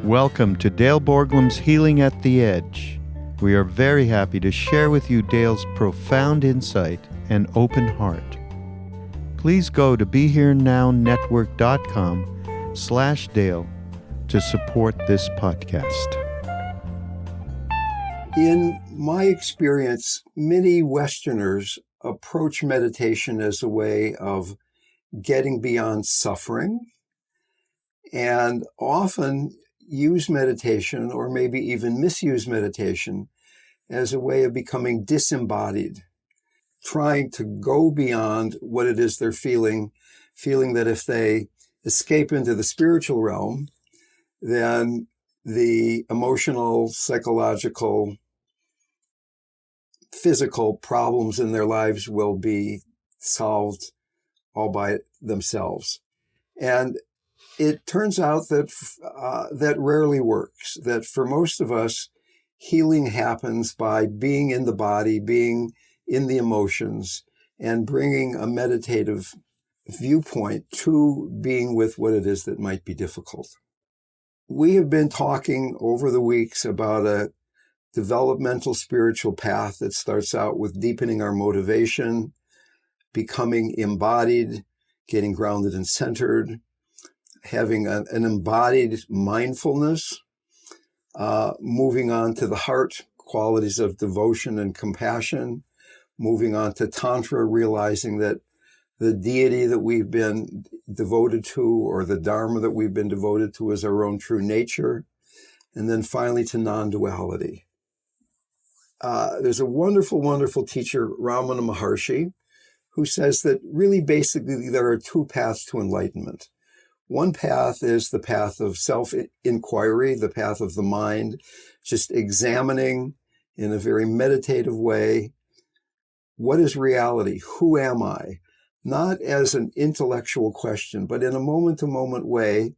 Welcome to Dale Borglum's Healing at the Edge. We are very happy to share with you Dale's profound insight and open heart. Please go to BeHereNowNetwork.com/Dale to support this podcast. In my experience, many Westerners approach meditation as a way of getting beyond suffering, and often use meditation, or maybe even misuse meditation, as a way of becoming disembodied, trying to go beyond what it is they're feeling that if they escape into the spiritual realm, then the emotional, psychological, physical problems in their lives will be solved all by themselves. And it turns out that that rarely works, that for most of us, healing happens by being in the body, being in the emotions, and bringing a meditative viewpoint to being with what it is that might be difficult. We have been talking over the weeks about a developmental spiritual path that starts out with deepening our motivation, becoming embodied, getting grounded and centered, having an embodied mindfulness, moving on to the heart, qualities of devotion and compassion, moving on to Tantra, realizing that the deity that we've been devoted to, or the Dharma that we've been devoted to, is our own true nature, and then finally to non-duality. There's a wonderful, wonderful teacher, Ramana Maharshi, who says that really basically there are two paths to enlightenment. One path is the path of self-inquiry, the path of the mind, just examining in a very meditative way, what is reality? Who am I? Not as an intellectual question, but in a moment-to-moment way,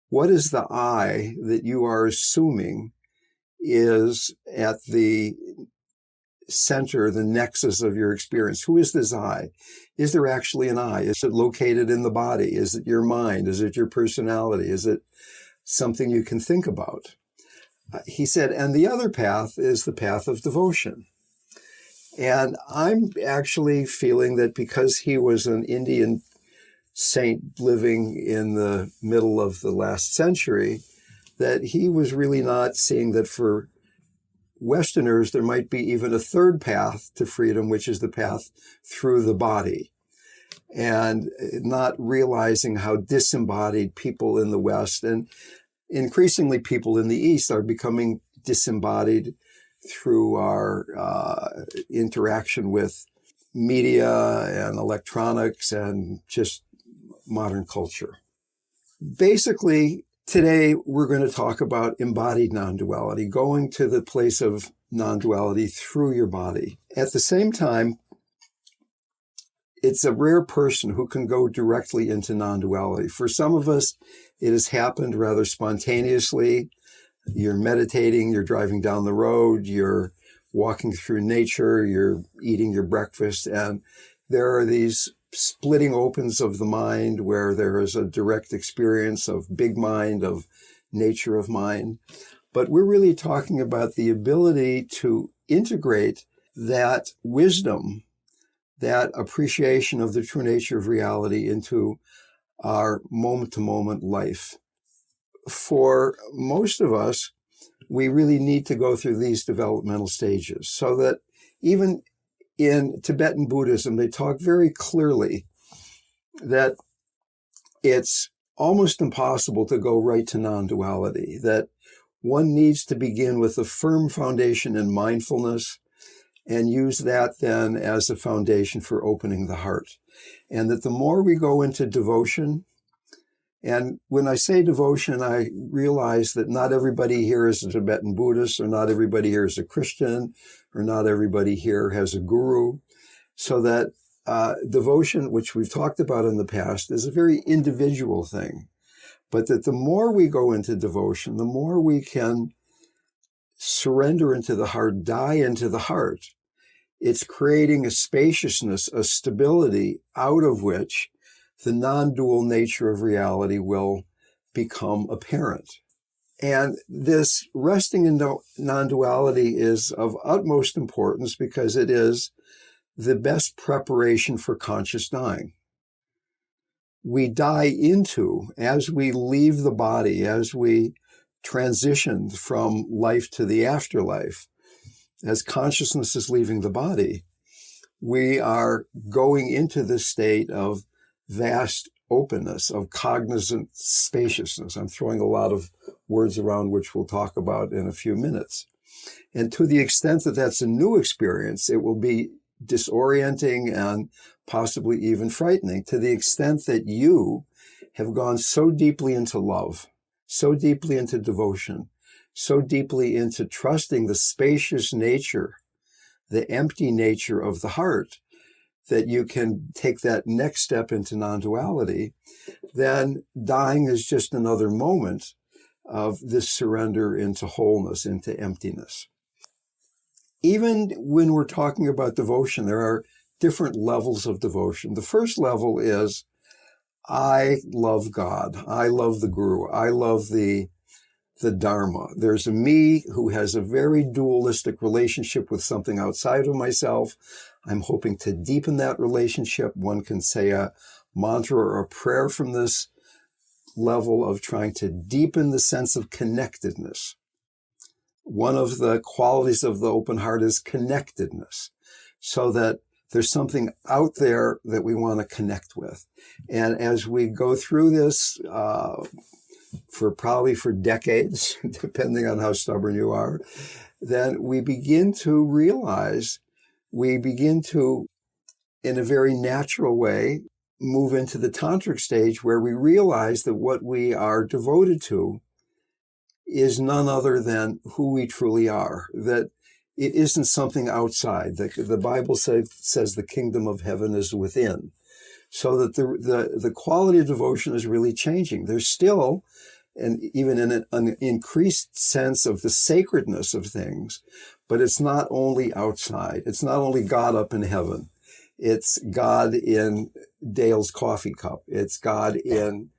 what is the I that you are assuming is at the center, the nexus of your experience? Who is this I? Is there actually an I? Is it located in the body? Is it your mind? Is it your personality? Is it something you can think about? He said, and the other path is the path of devotion. And I'm actually feeling that because he was an Indian saint living in the middle of the last century, that he was really not seeing that for Westerners, there might be even a third path to freedom, which is the path through the body, and not realizing how disembodied people in the West and increasingly people in the East are becoming disembodied through our interaction with media and electronics and just modern culture. Basically, today, we're going to talk about embodied non-duality, going to the place of non-duality through your body. At the same time, it's a rare person who can go directly into non-duality. For some of us, it has happened rather spontaneously. You're meditating, you're driving down the road, you're walking through nature, you're eating your breakfast, and there are these splitting opens of the mind where there is a direct experience of big mind, of nature of mind. But we're really talking about the ability to integrate that wisdom, that appreciation of the true nature of reality into our moment-to-moment life. For most of us, we really need to go through these developmental stages, so that even in Tibetan Buddhism, they talk very clearly that it's almost impossible to go right to non-duality, that one needs to begin with a firm foundation in mindfulness and use that then as a foundation for opening the heart. And that the more we go into devotion, and when I say devotion, I realize that not everybody here is a Tibetan Buddhist, or not everybody here is a Christian, or not everybody here has a guru. So that devotion, which we've talked about in the past, is a very individual thing. But that the more we go into devotion, the more we can surrender into the heart, die into the heart. It's creating a spaciousness, a stability out of which the non-dual nature of reality will become apparent. And this resting in non-duality is of utmost importance because it is the best preparation for conscious dying. We die into, as we leave the body, as we transition from life to the afterlife, as consciousness is leaving the body, we are going into this state of vast openness, of cognizant spaciousness. I'm throwing a lot of words around which we'll talk about in a few minutes. And to the extent that that's a new experience, it will be disorienting and possibly even frightening, to the extent that you have gone so deeply into love, so deeply into devotion, so deeply into trusting the spacious nature, the empty nature of the heart, that you can take that next step into non-duality, then dying is just another moment of this surrender into wholeness, into emptiness. Even when we're talking about devotion, there are different levels of devotion. The first level is, I love God. I love the Guru. I love the Dharma. There's a me who has a very dualistic relationship with something outside of myself. I'm hoping to deepen that relationship. One can say a mantra or a prayer from this level of trying to deepen the sense of connectedness. One of the qualities of the open heart is connectedness, so that there's something out there that we want to connect with. And as we go through this, for decades, depending on how stubborn you are, then we begin to realize, in a very natural way, move into the tantric stage where we realize that what we are devoted to is none other than who we truly are, that it isn't something outside. The Bible says the kingdom of heaven is within. So that the quality of devotion is really changing. There's still, and even in an increased sense of the sacredness of things, but it's not only outside. It's not only God up in heaven. It's God in Dale's coffee cup. It's God in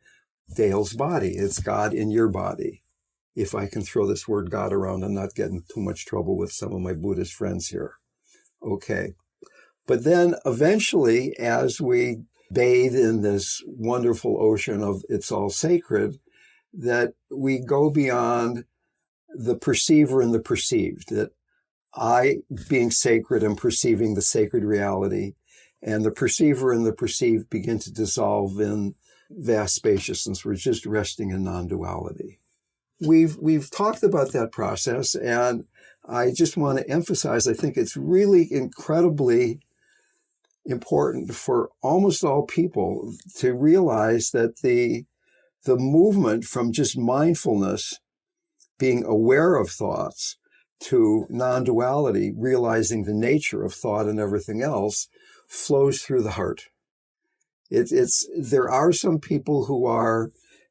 Dale's body. It's God in your body. If I can throw this word God around and not get in too much trouble with some of my Buddhist friends here. Okay. But then eventually, as we bathe in this wonderful ocean of it's all sacred, that we go beyond the perceiver and the perceived, that I, being sacred, am perceiving the sacred reality, and the perceiver and the perceived begin to dissolve in vast spaciousness. We're just resting in non-duality. We've talked about that process, and I just want to emphasize, I think it's really incredibly important for almost all people to realize that the movement from just mindfulness, being aware of thoughts, to non-duality, realizing the nature of thought and everything else, flows through the heart. There are some people who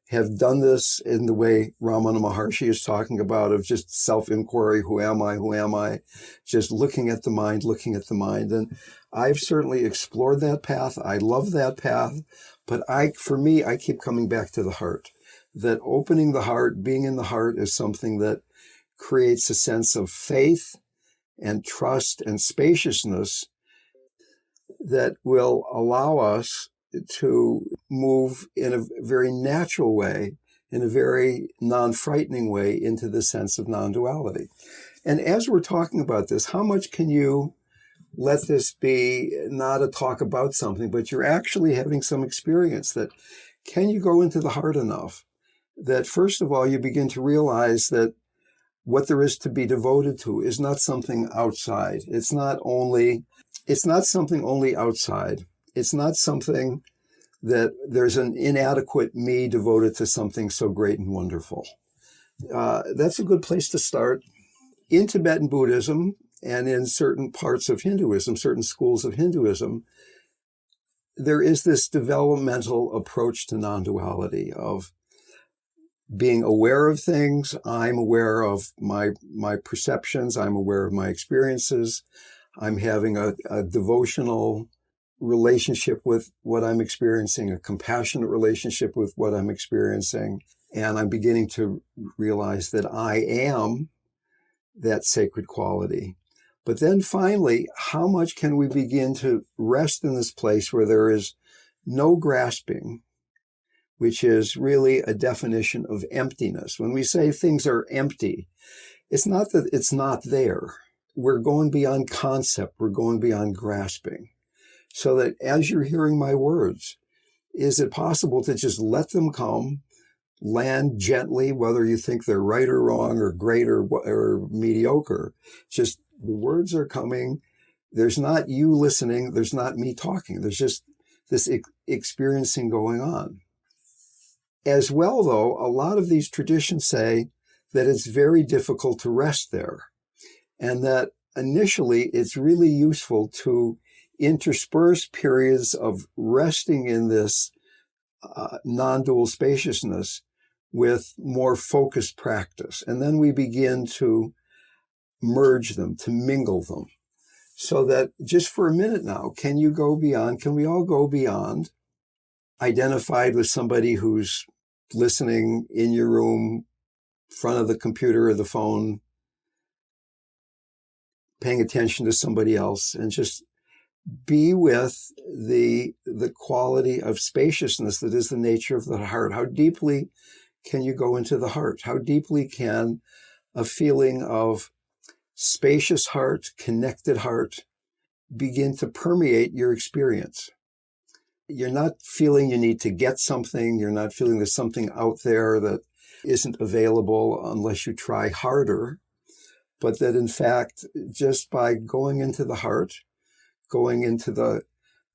have done this in the way Ramana Maharshi is talking about, of just self-inquiry. Who am I? Who am I? Just looking at the mind. And I've certainly explored that path. I love that path. But for me, I keep coming back to the heart. That opening the heart, being in the heart, is something that creates a sense of faith and trust and spaciousness that will allow us to move in a very natural way, in a very non-frightening way, into the sense of non-duality. And as we're talking about this, how much can you let this be not a talk about something, but you're actually having some experience? That can you go into the heart enough that, first of all, you begin to realize that what there is to be devoted to is not something outside. It's not something only outside. It's not something that there's an inadequate me devoted to something so great and wonderful. That's a good place to start. In Tibetan Buddhism and in certain parts of Hinduism, certain schools of Hinduism, there is this developmental approach to non-duality of being aware of things. I'm aware of my perceptions. I'm aware of my experiences. I'm having a devotional relationship with what I'm experiencing, a compassionate relationship with what I'm experiencing. And I'm beginning to realize that I am that sacred quality. But then finally, how much can we begin to rest in this place where there is no grasping, which is really a definition of emptiness. When we say things are empty, it's not that it's not there. We're going beyond concept. We're going beyond grasping. So that as you're hearing my words, is it possible to just let them come, land gently, whether you think they're right or wrong or great or mediocre? Just the words are coming. There's not you listening. There's not me talking. There's just this experiencing going on. As well, though, a lot of these traditions say that it's very difficult to rest there, and that initially it's really useful to intersperse periods of resting in this non-dual spaciousness with more focused practice. And then we begin to merge them, to mingle them. So that just for a minute now, can we all go beyond identified with somebody who's listening in your room, front of the computer or the phone, paying attention to somebody else, and just be with the quality of spaciousness that is the nature of the heart. How deeply can you go into the heart? How deeply can a feeling of spacious heart, connected heart, begin to permeate your experience? You're not feeling you need to get something. You're not feeling there's something out there that isn't available unless you try harder. But that in fact, just by going into the heart, going into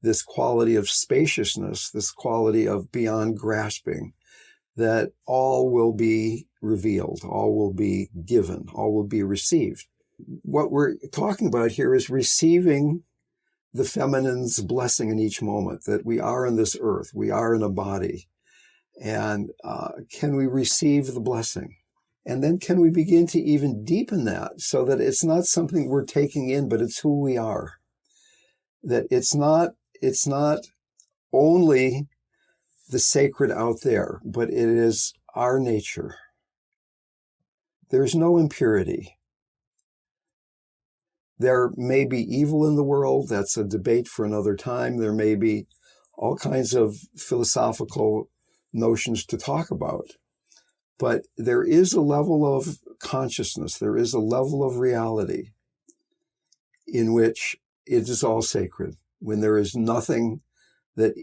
this quality of spaciousness, this quality of beyond grasping, that all will be revealed, all will be given, all will be received. What we're talking about here is receiving the feminine's blessing in each moment, that we are in this earth, we are in a body, and can we receive the blessing? And then can we begin to even deepen that so that it's not something we're taking in, but it's who we are. That it's not only the sacred out there, but it is our nature. There's no impurity. There may be evil in the world. That's a debate for another time. There may be all kinds of philosophical notions to talk about. But there is a level of consciousness, there is a level of reality in which it is all sacred, when there is nothing that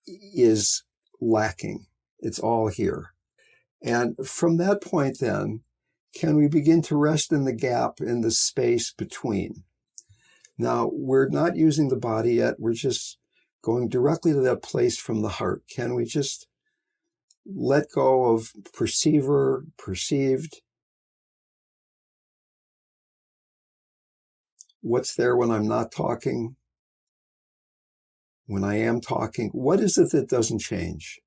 is lacking. It's all here. And from that point then, can we begin to rest in the gap, in the space between? Now, we're not using the body yet. We're just going directly to that place from the heart. Can we just let go of perceiver, perceived? What's there when I'm not talking? When I am talking? What is it that doesn't change?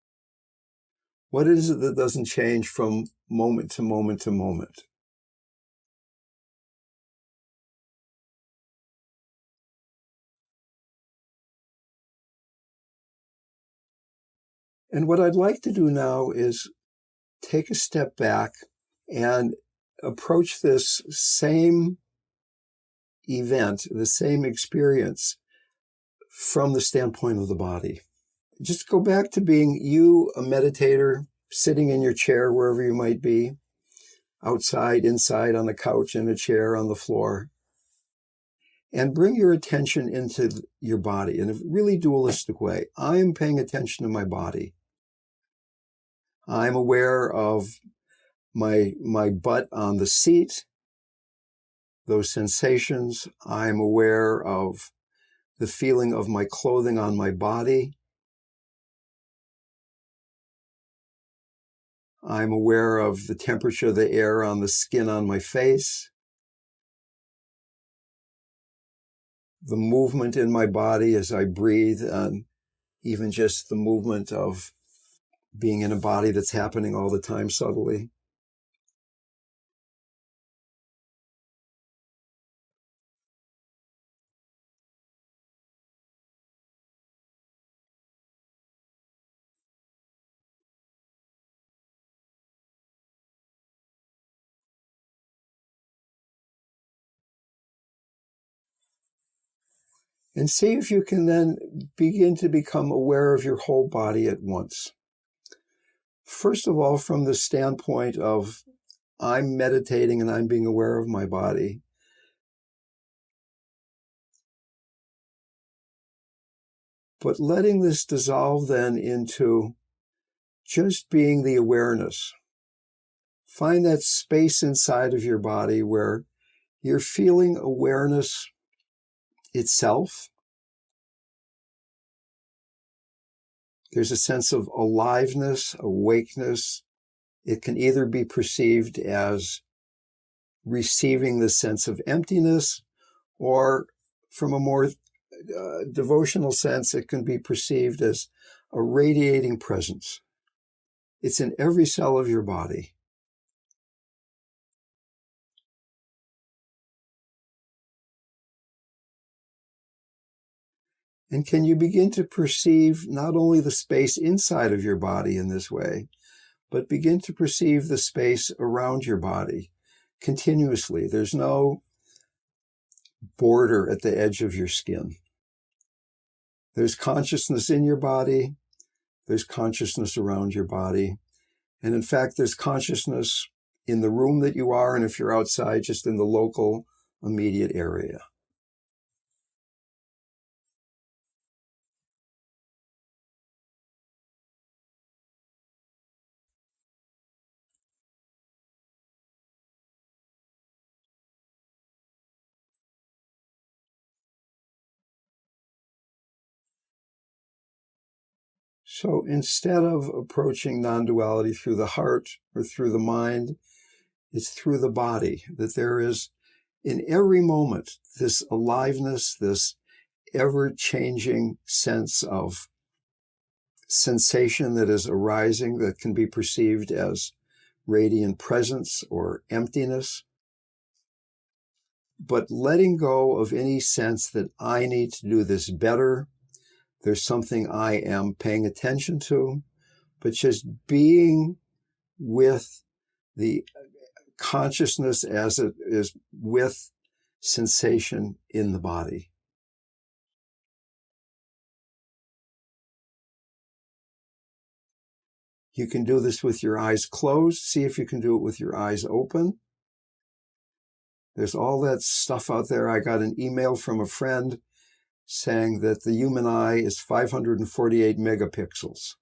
What is it that doesn't change from moment to moment to moment? And what I'd like to do now is take a step back and approach this same event, the same experience, from the standpoint of the body. Just go back to being you, a meditator, sitting in your chair, wherever you might be, outside, inside, on the couch, in a chair, on the floor. And bring your attention into your body in a really dualistic way. I'm paying attention to my body. I'm aware of my butt on the seat, those sensations. I'm aware of the feeling of my clothing on my body. I'm aware of the temperature of the air on the skin on my face. The movement in my body as I breathe, and even just the movement of being in a body that's happening all the time subtly. And see if you can then begin to become aware of your whole body at once. First of all, from the standpoint of I'm meditating and I'm being aware of my body. But letting this dissolve then into just being the awareness. Find that space inside of your body where you're feeling awareness itself. There's a sense of aliveness, awakeness. It can either be perceived as receiving the sense of emptiness, or from a more devotional sense, it can be perceived as a radiating presence. It's in every cell of your body. And can you begin to perceive not only the space inside of your body in this way, but begin to perceive the space around your body continuously? There's no border at the edge of your skin. There's consciousness in your body. There's consciousness around your body. And in fact, there's consciousness in the room that you are, and if you're outside, just in the local immediate area. So instead of approaching non-duality through the heart or through the mind, it's through the body, that there is in every moment this aliveness, this ever-changing sense of sensation that is arising that can be perceived as radiant presence or emptiness. But letting go of any sense that I need to do this better, there's something I am paying attention to, but just being with the consciousness as it is with sensation in the body. You can do this with your eyes closed. See if you can do it with your eyes open. There's all that stuff out there. I got an email from a friend saying that the human eye is 548 megapixels.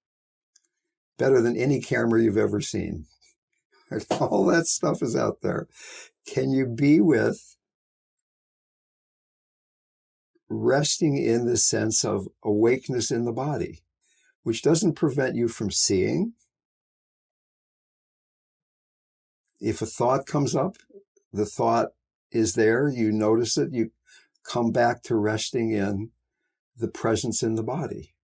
Better than any camera you've ever seen. All that stuff is out there. Can you be with resting in the sense of awakeness in the body, which doesn't prevent you from seeing? If a thought comes up, the thought is there, you notice it, you come back to resting in the presence in the body.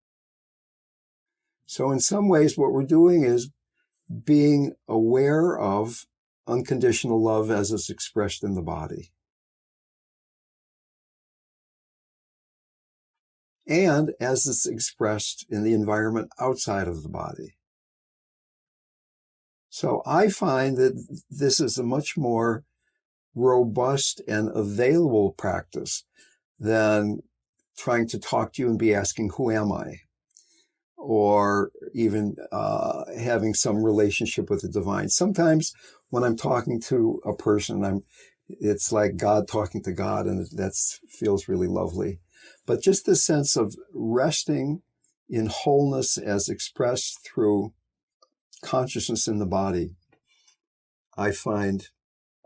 So in some ways, what we're doing is being aware of unconditional love as it's expressed in the body. And as it's expressed in the environment outside of the body. So I find that this is a much more robust and available practice than trying to talk to you and be asking, who am I? Or even having some relationship with the divine. Sometimes when I'm talking to a person, it's like God talking to God, and that feels really lovely. But just the sense of resting in wholeness as expressed through consciousness in the body, I find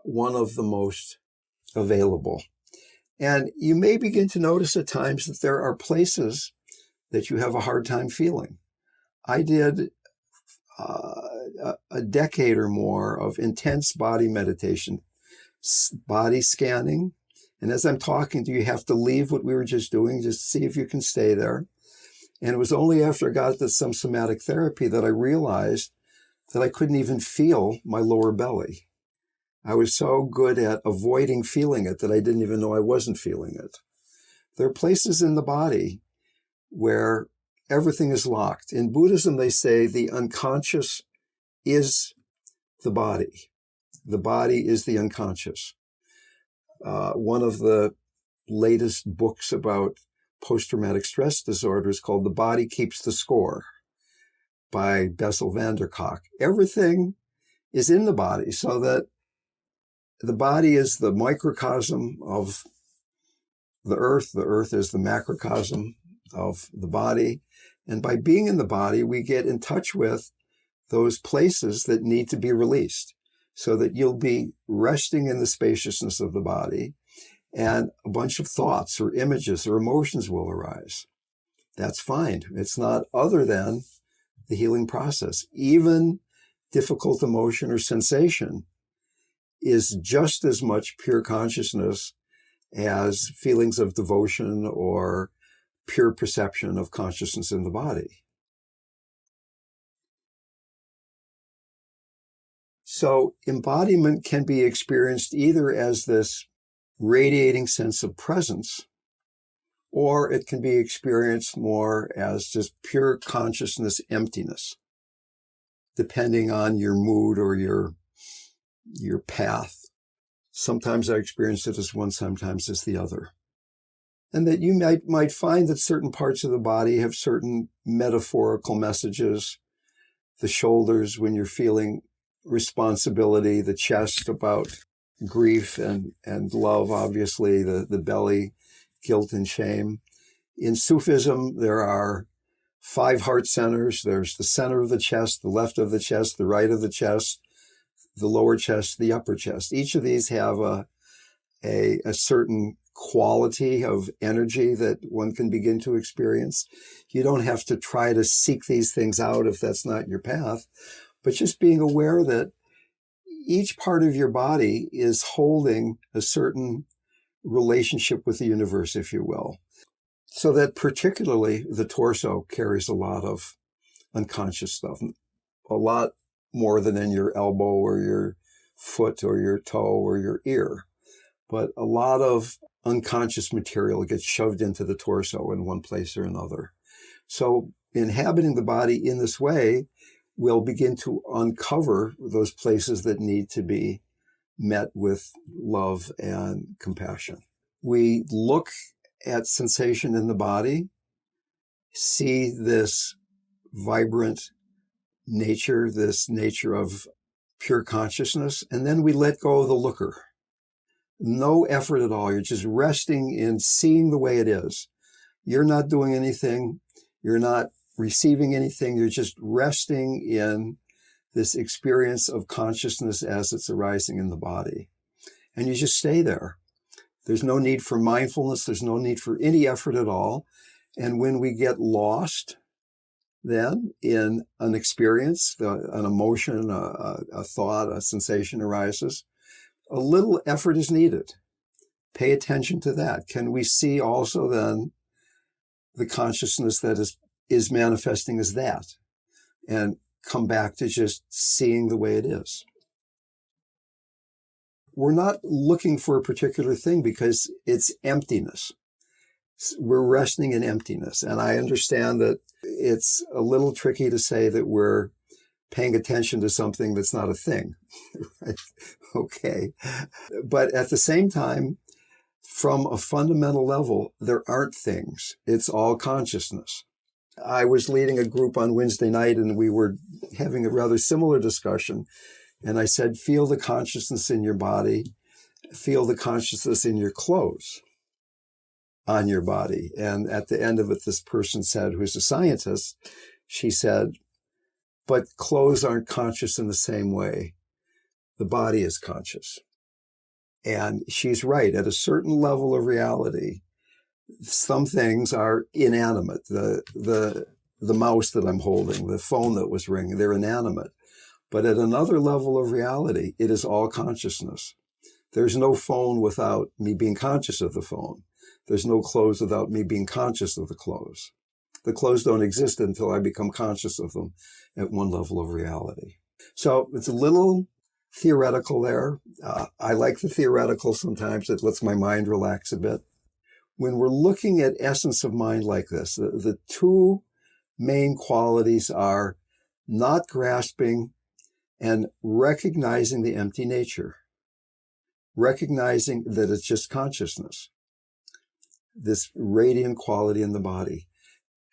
one of the most available. And you may begin to notice at times that there are places that you have a hard time feeling. I did a decade or more of intense body meditation, body scanning. And as I'm talking to you, you have to leave what we were just doing, just see if you can stay there. And it was only after I got to some somatic therapy that I realized that I couldn't even feel my lower belly. I was so good at avoiding feeling it that I didn't even know I wasn't feeling it. There are places in the body where everything is locked. In Buddhism, they say the unconscious is the body. The body is the unconscious. One of the latest books about post-traumatic stress disorder is called The Body Keeps the Score by Bessel van der Kolk. Everything is in the body, so that the body is the microcosm of the earth is the macrocosm of the body. And by being in the body, we get in touch with those places that need to be released, so that you'll be resting in the spaciousness of the body, and a bunch of thoughts or images or emotions will arise. That's fine. It's not other than the healing process. Even difficult emotion or sensation is just as much pure consciousness as feelings of devotion or pure perception of consciousness in the body. So embodiment can be experienced either as this radiating sense of presence, or it can be experienced more as just pure consciousness emptiness, depending on your mood or your path. Sometimes I experience it as one, sometimes as the other. And that you might find that certain parts of the body have certain metaphorical messages. The shoulders when you're feeling responsibility, the chest about grief and love, obviously, the belly, guilt and shame. In Sufism, there are 5 heart centers. There's the center of the chest, the left of the chest, the right of the chest, the lower chest, the upper chest. Each of these have a certain quality of energy that one can begin to experience. You don't have to try to seek these things out if that's not your path, but just being aware that each part of your body is holding a certain relationship with the universe, if you will. So that particularly the torso carries a lot of unconscious stuff, a lot more than in your elbow or your foot or your toe or your ear. But a lot of unconscious material gets shoved into the torso in one place or another. So inhabiting the body in this way will begin to uncover those places that need to be met with love and compassion. We look at sensation in the body, see this vibrant nature, this nature of pure consciousness, and then we let go of the looker. No effort at all. You're just resting in seeing the way it is. You're not doing anything. You're not receiving anything. You're just resting in this experience of consciousness as it's arising in the body. And you just stay there. There's no need for mindfulness. There's no need for any effort at all. And when we get lost then in an experience, an emotion, a thought, a sensation arises, a little effort is needed. Pay attention to that. Can we see also then the consciousness that is manifesting as that, and come back to just seeing the way it is? We're not looking for a particular thing because it's emptiness. We're resting in emptiness. And I understand that it's a little tricky to say that we're paying attention to something that's not a thing. Right? Okay. But at the same time, from a fundamental level, there aren't things. It's all consciousness. I was leading a group on Wednesday night, and we were having a rather similar discussion. And I said, feel the consciousness in your body, feel the consciousness in your clothes on your body. And at the end of it, this person said, who's a scientist, she said, but clothes aren't conscious in the same way. The body is conscious. And she's right. At a certain level of reality, some things are inanimate. The mouse that I'm holding, the phone that was ringing, they're inanimate. But at another level of reality, it is all consciousness. There's no phone without me being conscious of the phone. There's no clothes without me being conscious of the clothes. The clothes don't exist until I become conscious of them at one level of reality. So it's a little theoretical there. I like the theoretical sometimes. It lets my mind relax a bit. When we're looking at essence of mind like this, the two main qualities are not grasping and recognizing the empty nature, recognizing that it's just consciousness. this radiant quality in the body.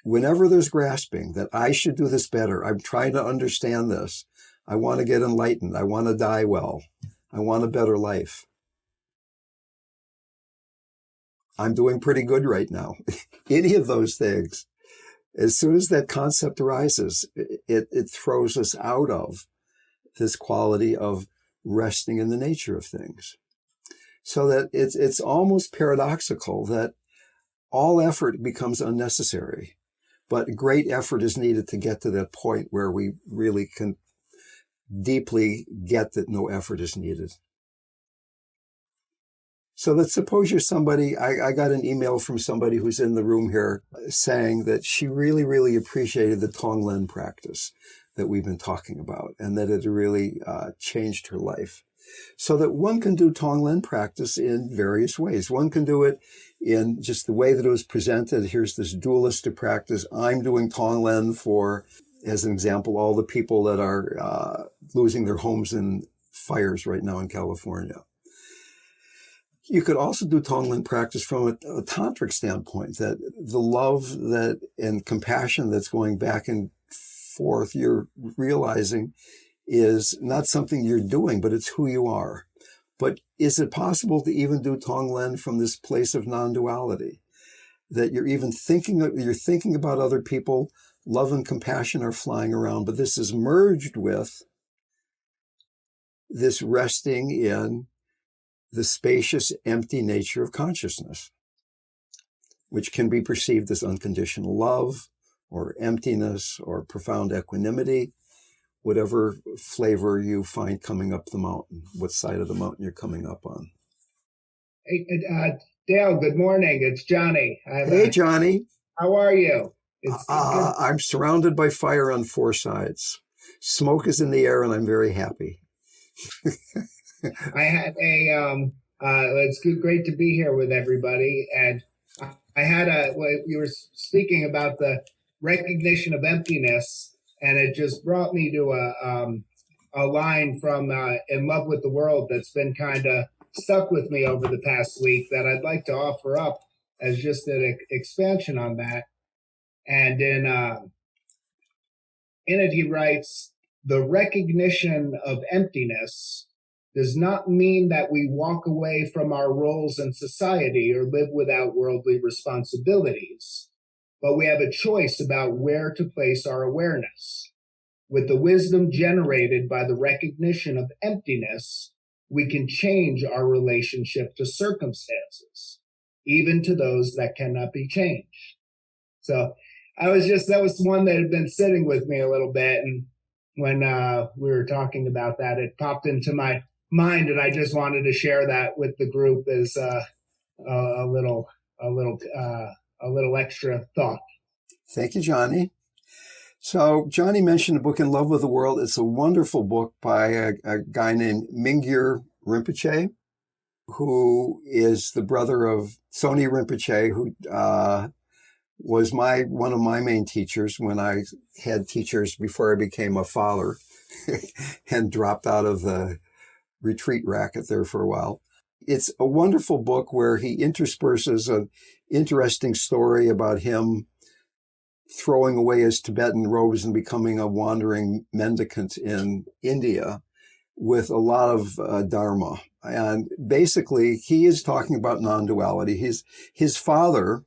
Whenever there's grasping that I should do this better, I'm trying to understand this, I want to get enlightened, I want to die well, I want a better life, I'm doing pretty good right now. Any of those things, as soon as that concept arises, it throws us out of this quality of resting in the nature of things. So that it's almost paradoxical that all effort becomes unnecessary, but great effort is needed to get to that point where we really can deeply get that no effort is needed. So let's suppose you're somebody, I got an email from somebody who's in the room here saying that she really, really appreciated the Tonglen practice that we've been talking about, and that it really changed her life. So that one can do Tonglen practice in various ways. One can do it in just the way that it was presented. Here's this dualistic practice. I'm doing Tonglen for, as an example, all the people that are losing their homes in fires right now in California. You could also do Tonglen practice from a tantric standpoint, that the love that and compassion that's going back and forth, you're realizing is not something you're doing, but it's who you are. But is it possible to even do Tonglen from this place of non-duality? That you're even thinking about other people, love and compassion are flying around, but this is merged with this resting in the spacious, empty nature of consciousness, which can be perceived as unconditional love or emptiness or profound equanimity, whatever flavor you find coming up the mountain, what side of the mountain you're coming up on. Hey, Dale, good morning. It's Johnny. Hey, Johnny. How are you? I'm surrounded by fire on four sides. Smoke is in the air, and I'm very happy. I had it's great to be here with everybody. And I had you were speaking about the recognition of emptiness, and it just brought me to a line from In Love with the World that's been kind of stuck with me over the past week that I'd like to offer up as just an expansion on that. And in it, he writes, the recognition of emptiness does not mean that we walk away from our roles in society or live without worldly responsibilities, but we have a choice about where to place our awareness. With the wisdom generated by the recognition of emptiness, we can change our relationship to circumstances, even to those that cannot be changed. So that was one that had been sitting with me a little bit. And when we were talking about that, it popped into my mind, and I just wanted to share that with the group as a little extra thought. Thank you, Johnny. So Johnny mentioned the book In Love with the World. It's a wonderful book by a guy named Mingyur Rinpoche, who is the brother of Tsoni Rinpoche, who was one of my main teachers when I had teachers before I became a father and dropped out of the retreat racket there for a while. It's a wonderful book where he intersperses an interesting story about him throwing away his Tibetan robes and becoming a wandering mendicant in India with a lot of dharma. And basically, he is talking about non-duality. His father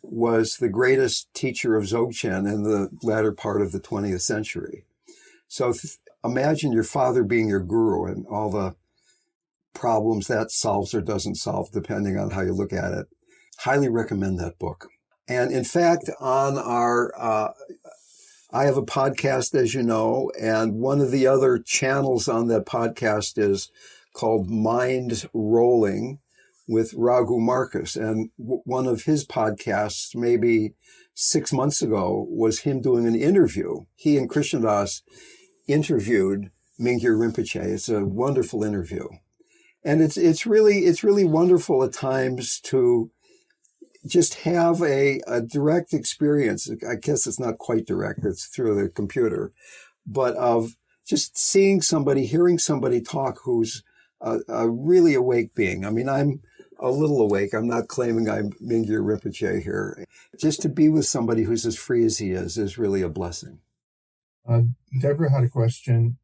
was the greatest teacher of Dzogchen in the latter part of the 20th century. So imagine your father being your guru and all the problems that solves or doesn't solve, depending on how you look at it. Highly recommend that book. And in fact, on I have a podcast, as you know, and one of the other channels on that podcast is called Mind Rolling with Raghu Marcus. And one of his podcasts, maybe 6 months ago, was him doing an interview. He and Krishnadas interviewed Mingyur Rinpoche. It's a wonderful interview. And it's really wonderful at times to just have a direct experience. I guess it's not quite direct, it's through the computer, but of just seeing somebody, hearing somebody talk who's a really awake being. I mean, a little awake. I'm not claiming I'm Mingyur Rinpoche here. Just to be with somebody who's as free as he is really a blessing. Deborah had a question.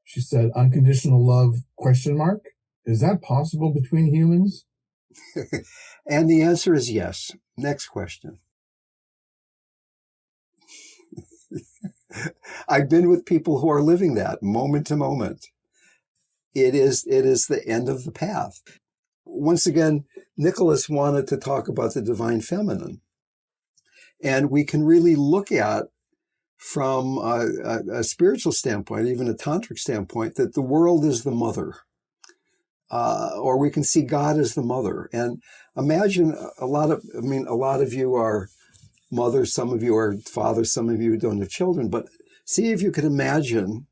She said, unconditional love, ? Is that possible between humans? And the answer is yes. Next question. I've been with people who are living that moment to moment. It is the end of the path. Once again, Nicholas wanted to talk about the divine feminine. And we can really look at, from a spiritual standpoint, even a tantric standpoint, that the world is the mother. Or we can see God as the mother. And imagine a lot of you are mothers, some of you are fathers, some of you don't have children, but see if you could imagine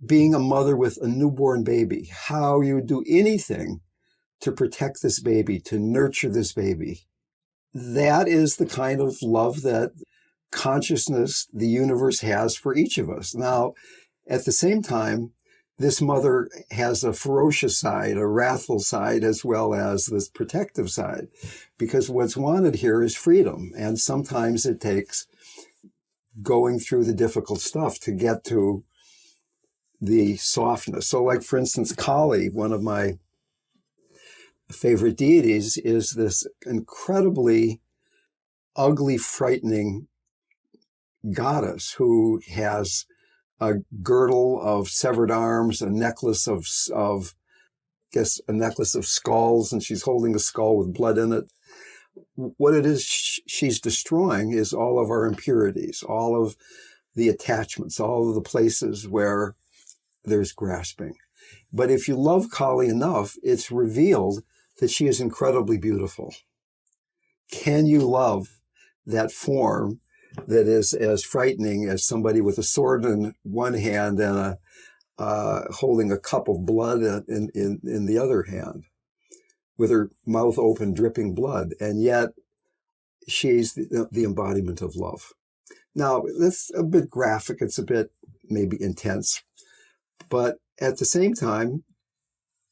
being a mother with a newborn baby, how you would do anything to protect this baby, to nurture this baby. That is the kind of love that consciousness, the universe, has for each of us. Now, at the same time, this mother has a ferocious side, a wrathful side, as well as this protective side, because what's wanted here is freedom. And sometimes it takes going through the difficult stuff to get to the softness. So like, for instance, Kali, one of my favorite deities, is this incredibly ugly, frightening goddess who has a girdle of severed arms, a necklace of skulls, and she's holding a skull with blood in it. What it is she's destroying is all of our impurities, all of the attachments, all of the places where there's grasping. But if you love Kali enough, it's revealed that she is incredibly beautiful. Can you love that form that is as frightening as somebody with a sword in one hand and holding a cup of blood in the other hand, with her mouth open, dripping blood, and yet she's the embodiment of love. Now, that's a bit graphic, it's a bit maybe intense, but at the same time,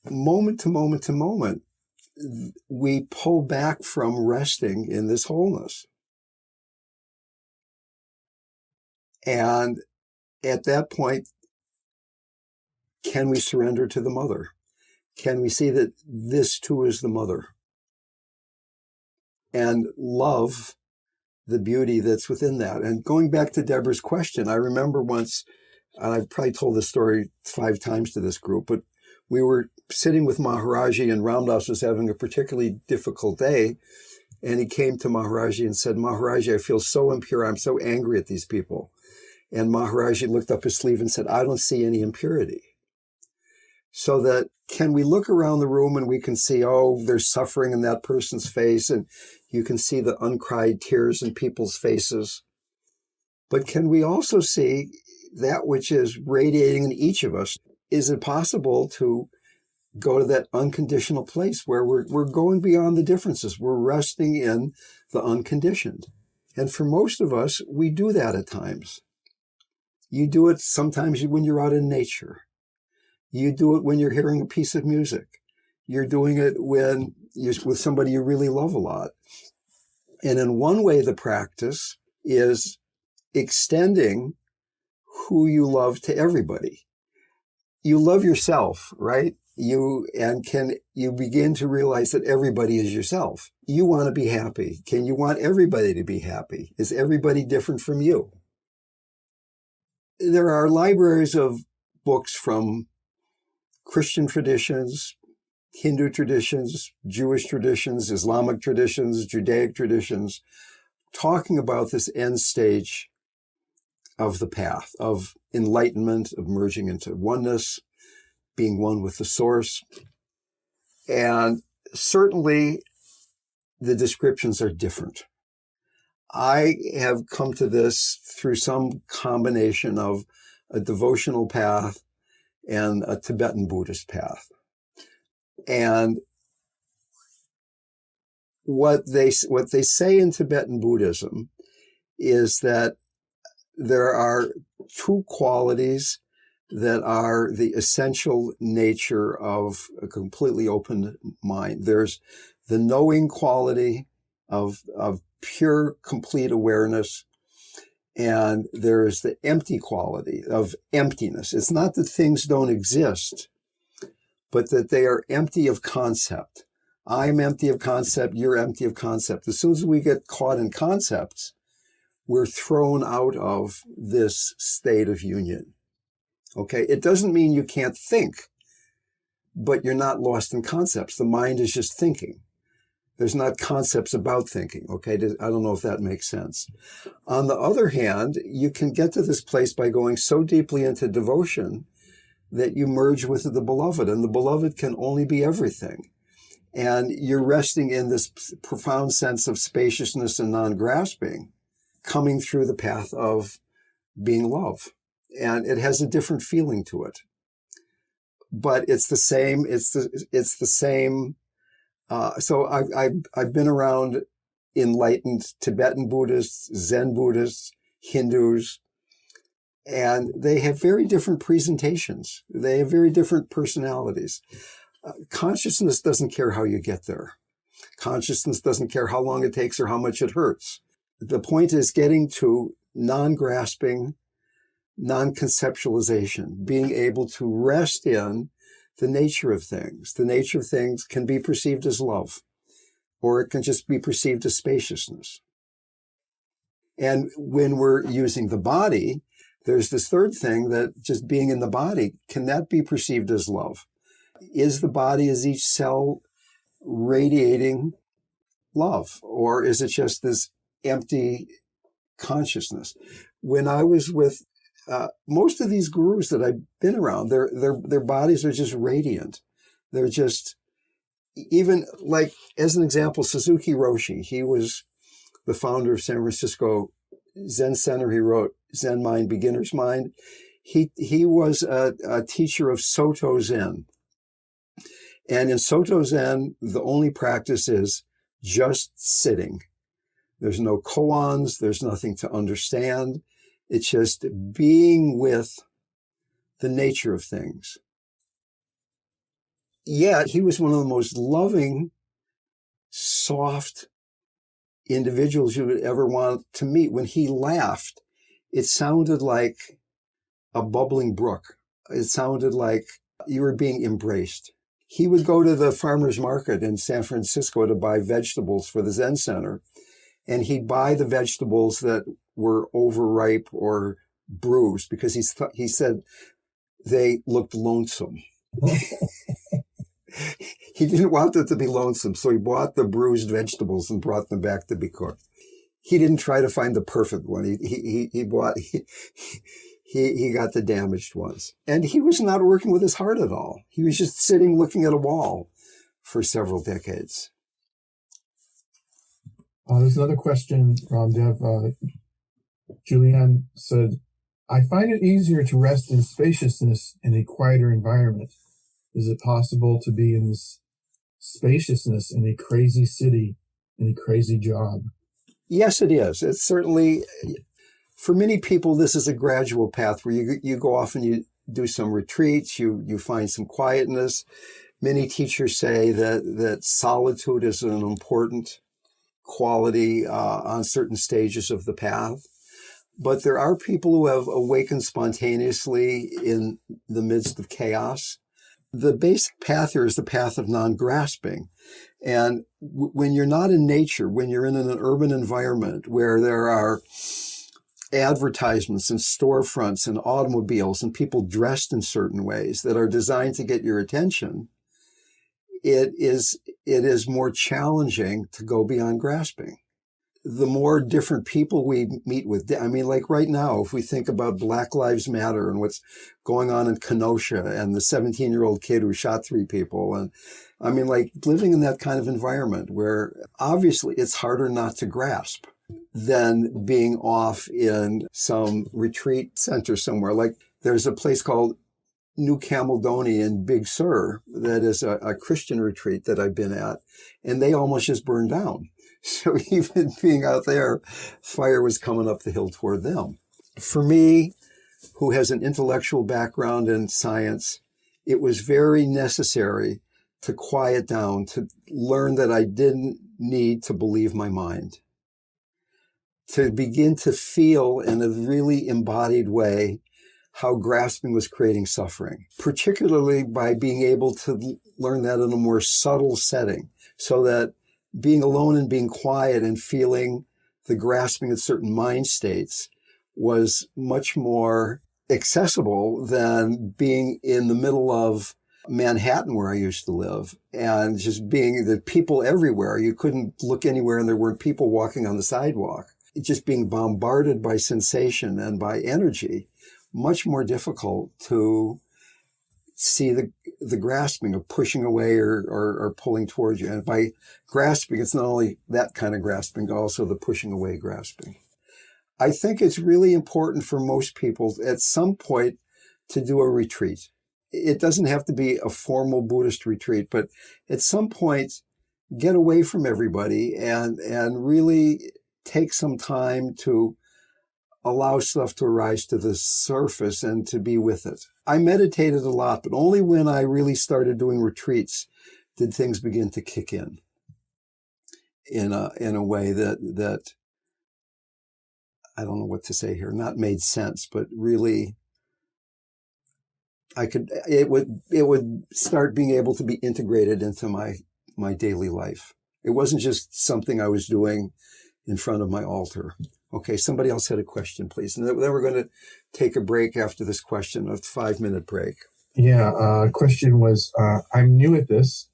moment to moment to moment, we pull back from resting in this wholeness. And at that point, can we surrender to the mother? Can we see that this too is the mother? And love the beauty that's within that. And going back to Deborah's question, I remember once, and I've probably told this story 5 times to this group, but we were sitting with Maharaji, and Ramdas was having a particularly difficult day. And he came to Maharaji and said, Maharaji, I feel so impure. I'm so angry at these people. And Maharaji looked up his sleeve and said, I don't see any impurity. So that, can we look around the room and we can see, oh, there's suffering in that person's face, and you can see the uncried tears in people's faces. But can we also see that which is radiating in each of us? Is it possible to go to that unconditional place where we're going beyond the differences? We're resting in the unconditioned. And for most of us, we do that at times. You do it sometimes when you're out in nature. You do it when you're hearing a piece of music. You're doing it when you're with somebody you really love a lot. And in one way, the practice is extending who you love to everybody. You love yourself, right? You begin to realize that everybody is yourself. You want to be happy. Can you want everybody to be happy? Is everybody different from you? There are libraries of books from Christian traditions, Hindu traditions, Jewish traditions, Islamic traditions, Judaic traditions, talking about this end stage of the path of enlightenment, of merging into oneness, being one with the source. And certainly the descriptions are different. I have come to this through some combination of a devotional path and a Tibetan Buddhist path. And what they say in Tibetan Buddhism is that there are 2 qualities that are the essential nature of a completely open mind. There's the knowing quality of pure, complete awareness, and there's the empty quality of emptiness. It's not that things don't exist, but that they are empty of concept. I'm empty of concept, you're empty of concept. As soon as we get caught in concepts, we're thrown out of this state of union. Okay, it doesn't mean you can't think, but you're not lost in concepts. The mind is just thinking. There's not concepts about thinking, okay? I don't know if that makes sense. On the other hand, you can get to this place by going so deeply into devotion that you merge with the beloved, and the beloved can only be everything. And you're resting in this profound sense of spaciousness and non-grasping, coming through the path of being love. And it has a different feeling to it. But it's the same, it's the same. So I've been around enlightened Tibetan Buddhists, Zen Buddhists, Hindus, and they have very different presentations. They have very different personalities. Consciousness doesn't care how you get there. Consciousness doesn't care how long it takes or how much it hurts. The point is getting to non-grasping, non-conceptualization, being able to rest in the nature of things. The nature of things can be perceived as love, or it can just be perceived as spaciousness. And when we're using the body, there's this third thing, that just being in the body, can that be perceived as love? Is the body, is each cell radiating love, or is it just this empty consciousness? When I was with most of these gurus that I've been around, their bodies are just radiant. They're just, even like, as an example, Suzuki Roshi, he was the founder of San Francisco Zen Center. He wrote Zen Mind, Beginner's Mind. He was a teacher of Soto Zen. And in Soto Zen, the only practice is just sitting. There's no koans, there's nothing to understand. It's just being with the nature of things. Yet he was one of the most loving, soft individuals you would ever want to meet. When he laughed, it sounded like a bubbling brook. It sounded like you were being embraced. He would go to the farmer's market in San Francisco to buy vegetables for the Zen Center, and he'd buy the vegetables that were overripe or bruised because he said they looked lonesome. He didn't want them to be lonesome, so he bought the bruised vegetables and brought them back to be cooked. He didn't try to find the perfect one. He got the damaged ones. And he was not working with his heart at all. He was just sitting looking at a wall for several decades. There's another question from Dev. Julianne said, I find it easier to rest in spaciousness in a quieter environment. Is it possible to be in this spaciousness in a crazy city, in a crazy job? Yes, it is. It's certainly, for many people, this is a gradual path where you go off and you do some retreats, you find some quietness. Many teachers say that solitude is an important quality on certain stages of the path. But there are people who have awakened spontaneously in the midst of chaos. The basic path here is the path of non-grasping. And when you're not in nature, when you're in an urban environment where there are advertisements and storefronts and automobiles and people dressed in certain ways that are designed to get your attention, it is more challenging to go beyond grasping. The more different people we meet with, I mean, like right now, if we think about Black Lives Matter and what's going on in Kenosha and the 17-year-old kid who shot 3 people. And I mean, like living in that kind of environment where obviously it's harder not to grasp than being off in some retreat center somewhere. Like there's a place called New Camaldony in Big Sur that is a Christian retreat that I've been at, and they almost just burned down. So even being out there, fire was coming up the hill toward them. For me, who has an intellectual background in science, it was very necessary to quiet down, to learn that I didn't need to believe my mind, to begin to feel in a really embodied way how grasping was creating suffering, particularly by being able to learn that in a more subtle setting, so that being alone and being quiet and feeling the grasping at certain mind states was much more accessible than being in the middle of Manhattan, where I used to live, and just being the people everywhere. You couldn't look anywhere and there weren't people walking on the sidewalk. Just being bombarded by sensation and by energy, much more difficult to see the grasping of pushing away or pulling towards you. And by grasping, it's not only that kind of grasping, but also the pushing away grasping. I think it's really important for most people at some point to do a retreat. It doesn't have to be a formal Buddhist retreat, but at some point, get away from everybody and really take some time to allow stuff to rise to the surface and to be with it. I meditated a lot, but only when I really started doing retreats did things begin to kick in a way that I don't know what to say here, not made sense, but really it would start being able to be integrated into my daily life. It wasn't just something I was doing in front of my altar. Okay, somebody else had a question, please. And then we're going to take a break after this question, a 5-minute break. Yeah, question was, I'm new at this.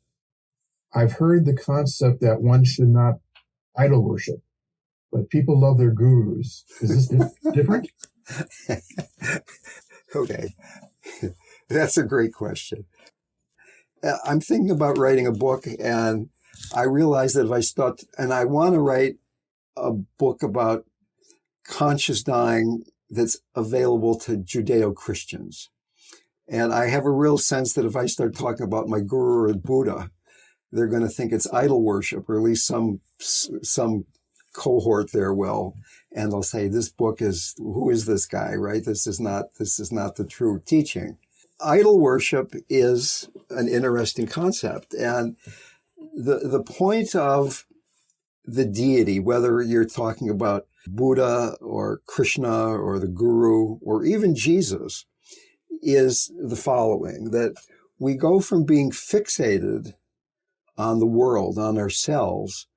I've heard the concept that one should not idol worship, but people love their gurus. Is this different? Okay, that's a great question. I'm thinking about writing a book, and I realize that if I start, and I want to write a book about conscious dying that's available to Judeo-Christians. And I have a real sense that if I start talking about my guru or Buddha, they're going to think it's idol worship, or at least some cohort there will. And they'll say, this book is, who is this guy, right? This is not the true teaching. Idol worship is an interesting concept. And the point of the deity, whether you're talking about Buddha or Krishna or the Guru or even Jesus, is the following, that we go from being fixated on the world, on ourselves,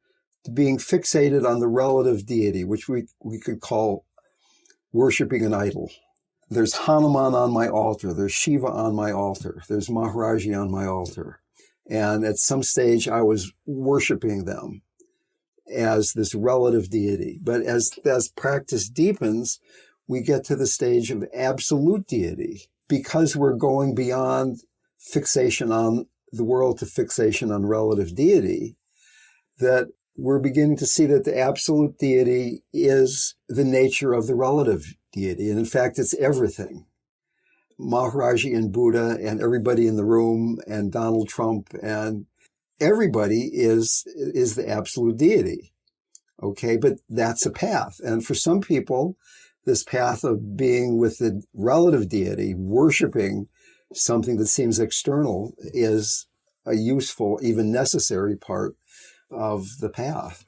to being fixated on the relative deity, which we could call worshiping an idol. There's Hanuman on my altar. There's Shiva on my altar. There's Maharaji on my altar. And at some stage, I was worshiping them as this relative deity. But as practice deepens, we get to the stage of absolute deity, because we're going beyond fixation on the world to fixation on relative deity, that we're beginning to see that the absolute deity is the nature of the relative deity. And in fact, it's everything. Maharaji and Buddha and everybody in the room and Donald Trump and everybody is the absolute deity. Okay, but that's a path. And for some people, this path of being with the relative deity, worshiping something that seems external, is a useful, even necessary part of the path.